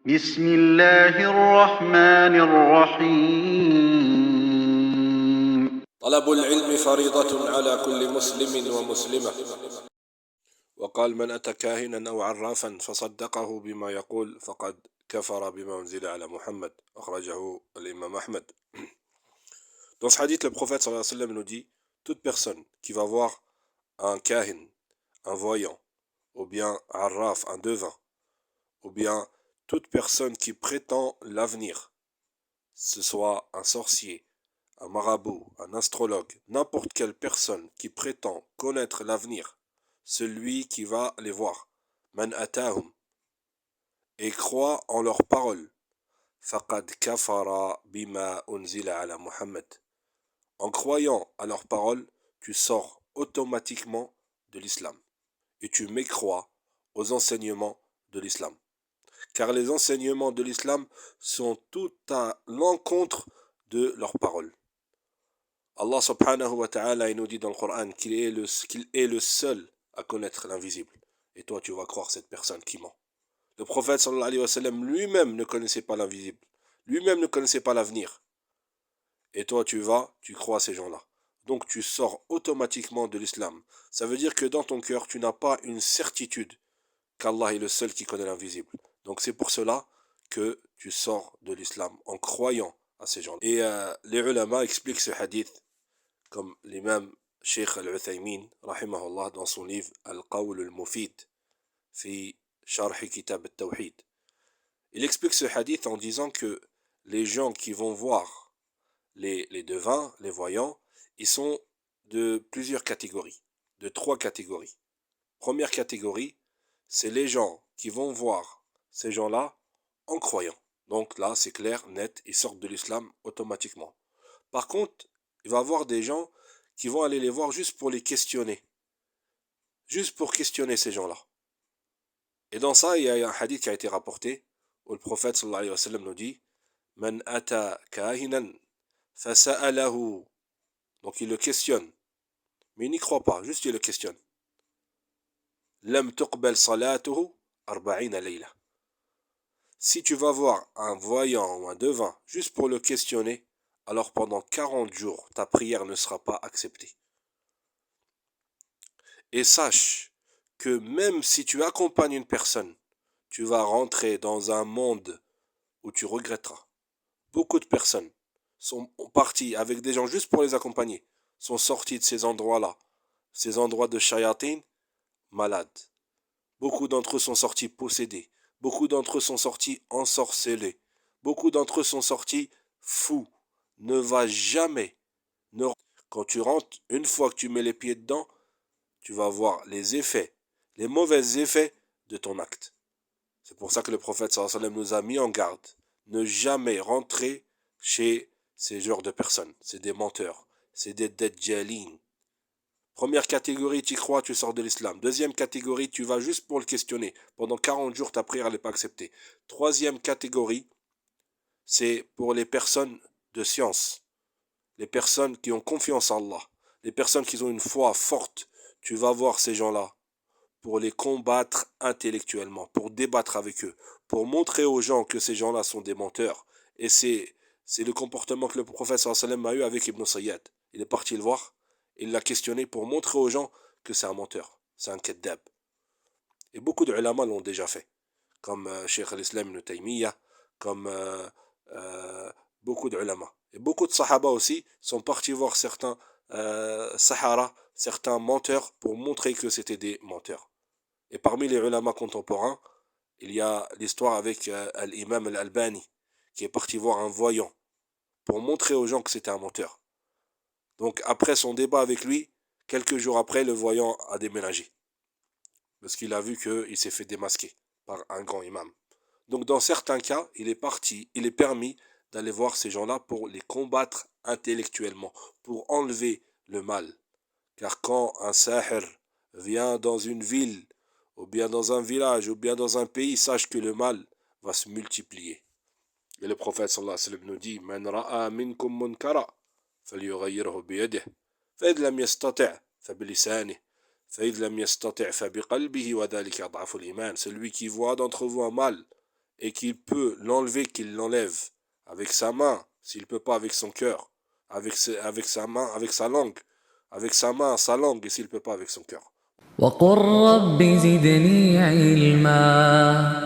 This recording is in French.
بسم الله الرحمن الرحيم طلب العلم فريضة على كل مسلم ومسلمة. وقال: من أتى كاهنا أو عرافا فصدقه بما يقول فقد كفر بما أنزل على محمد. أخرجه l'imam Ahmed. Dans ce hadith, le prophète sallallahu alayhi wa sallam nous dit: toute personne qui va voir un kahin, un voyant, ou bien un arraf, un devin, ou bien toute personne qui prétend l'avenir, ce soit un sorcier, un marabout, un astrologue, n'importe quelle personne qui prétend connaître l'avenir, celui qui va les voir, man atahum, et croit en leurs paroles, faqad kafara bima unzila ala Muhammad. En croyant à leurs paroles, tu sors automatiquement de l'islam et tu mécrois aux enseignements de l'islam. Car les enseignements de l'islam sont tout à l'encontre de leurs paroles. Allah subhanahu wa ta'ala nous dit dans le Coran qu'il est le seul à connaître l'invisible. Et toi tu vas croire cette personne qui ment. Le prophète sallallahu alayhi wa sallam lui-même ne connaissait pas l'invisible. Lui-même ne connaissait pas l'avenir. Et toi tu crois à ces gens-là. Donc tu sors automatiquement de l'islam. Ça veut dire que dans ton cœur tu n'as pas une certitude qu'Allah est le seul qui connaît l'invisible. Donc c'est pour cela que tu sors de l'islam en croyant à ces gens-là. Et les ulama expliquent ce hadith comme l'imam Sheikh Al-Uthaymin, rahimahullah, dans son livre Al-Qawl Al-Mufid, fi Sharh Kitab Al-Tawhid. Il explique ce hadith en disant que les gens qui vont voir les devins, les voyants, ils sont de plusieurs catégories, de 3 catégories. Première catégorie, c'est les gens qui vont voir ces gens-là en croyant. Donc là, c'est clair, net, ils sortent de l'islam automatiquement. Par contre, il va y avoir des gens qui vont aller les voir juste pour les questionner. Juste pour questionner ces gens-là. Et dans ça, il y a un hadith qui a été rapporté, où le prophète sallallahu alayhi wa sallam nous dit: Man ata kahinan fasa'alahu. Donc il le questionne. Mais il n'y croit pas, juste il le questionne. Lam tuqbal salatuhu 40 layla. Si tu vas voir un voyant ou un devin juste pour le questionner, alors pendant 40 jours, ta prière ne sera pas acceptée. Et sache que même si tu accompagnes une personne, tu vas rentrer dans un monde où tu regretteras. Beaucoup de personnes sont parties avec des gens juste pour les accompagner, sont sortis de ces endroits-là, ces endroits de shayatin, malades. Beaucoup d'entre eux sont sortis possédés. Beaucoup d'entre eux sont sortis ensorcelés. Beaucoup d'entre eux sont sortis fous. Ne va jamais. Quand tu rentres, une fois que tu mets les pieds dedans, tu vas voir les effets, les mauvais effets de ton acte. C'est pour ça que le prophète sallallahu alayhi wa sallam nous a mis en garde. Ne jamais rentrer chez ces genres de personnes. C'est des menteurs. C'est des dajjalines. Première catégorie, tu crois, tu sors de l'islam. Deuxième catégorie, tu vas juste pour le questionner. Pendant 40 jours, ta prière n'est pas acceptée. Troisième catégorie, c'est pour les personnes de science. Les personnes qui ont confiance en Allah. Les personnes qui ont une foi forte. Tu vas voir ces gens-là pour les combattre intellectuellement, pour débattre avec eux, pour montrer aux gens que ces gens-là sont des menteurs. Et c'est le comportement que le prophète sallallahu alayhi wa sallam a eu avec Ibn Sayyad. Il est parti le voir. Il l'a questionné pour montrer aux gens que c'est un menteur, c'est un kaddab. Et beaucoup de ulama l'ont déjà fait, comme Cheikh al-Islam ibn Taymiyyah, comme beaucoup de ulama. Et beaucoup de sahaba aussi sont partis voir certains sahara, certains menteurs pour montrer que c'était des menteurs. Et parmi les ulama contemporains, il y a l'histoire avec l'imam al-Albani, qui est parti voir un voyant pour montrer aux gens que c'était un menteur. Donc après son débat avec lui, quelques jours après, le voyant a déménagé. Parce qu'il a vu qu'il s'est fait démasquer par un grand imam. Donc dans certains cas, il est permis d'aller voir ces gens-là pour les combattre intellectuellement, pour enlever le mal. Car quand un sahir vient dans une ville, ou bien dans un village, ou bien dans un pays, sache que le mal va se multiplier. Et le prophète sallallahu alayhi wa sallam nous dit: Man ra'a minkum munkara فليغيره بيده فإذ لم يستطع فبلسانه فإذ لم يستطع فبقلبه وذلك أضعف الإيمان. Celui qui voit d'entre vous un mal et qu'il peut l'enlever, qu'il l'enlève avec sa main, s'il ne peut pas avec son cœur, avec sa main, avec sa langue, avec sa main, sa langue, et s'il ne peut pas avec son cœur. وقل رب زدني علما